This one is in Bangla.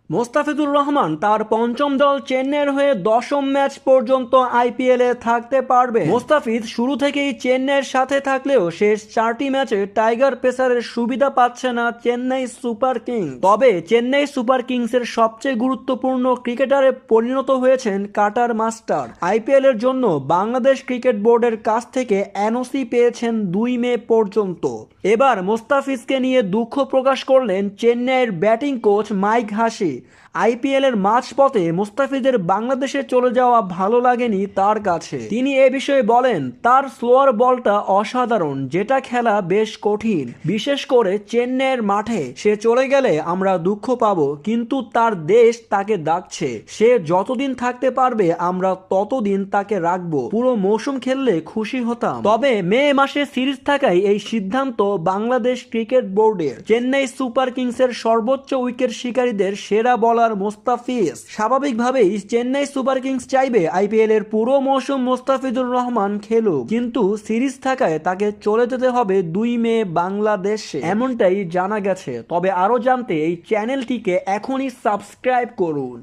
মোস্তাফিজুর রহমান তার পঞ্চম দল চেন্নাইয়ের হয়ে দশম ম্যাচ পর্যন্ত আইপিএলে থাকতে পারবে। মোস্তাফিজ শুরু থেকেই চেন্নাইয়ের সাথে থাকলেও শেষ 4টি ম্যাচে টাইগার পেসারের সুবিধা পাচ্ছে না চেন্নাই সুপার কিংস। তবে চেন্নাই সুপার কিংসের সবচেয়ে গুরুত্বপূর্ণ ক্রিকেটারে পরিণত হয়েছেন কাটার মাস্টার। আইপিএল এর জন্য বাংলাদেশ ক্রিকেট বোর্ডের কাছ থেকে এনওসি পেয়েছেন 2 মে পর্যন্ত। এবার মোস্তাফিজকে নিয়ে দুঃখ প্রকাশ করলেন চেন্নাইয়ের ব্যাটিং কোচ মাইক হাসি। আইপিএল এর মাঝপথে মুস্তাফিজের বাংলাদেশে চলে যাওয়া ভালো লাগেনি তার কাছে। তিনি এ বিষয়ে বলেন, তার স্লোয়ার বলটা অসাধারণ, যেটা খেলা বেশ কঠিন, বিশেষ করে চেন্নাইয়ের মাঠে। সে চলে গেলে আমরা দুঃখ পাবো, কিন্তু তার দেশ তাকে ডাকছে। সে যতদিন থাকতে পারবে আমরা ততদিন তাকে রাখবো। পুরো মৌসুম খেললে খুশি হতাম। তবে মে মাসে সিরিজ থাকায় এই সিদ্ধান্ত বাংলাদেশ ক্রিকেট বোর্ডের। চেন্নাই সুপার কিংসের সর্বোচ্চ উইকেট শিকারীদের সেরা বলার মোস্তাফিজ। স্বাভাবিকভাবেই চেন্নাই সুপার কিংস চাইবে আইপিএল এর পুরো মৌসুম মোস্তাফিজুর রহমান খেলুক, কিন্তু সিরিজ থাকায় তাকে চলে যেতে হবে 2 মে বাংলাদেশে, এমনটাই জানা গেছে। তবে আরো জানতে এই চ্যানেলটিকে এখনই সাবস্ক্রাইব করুন।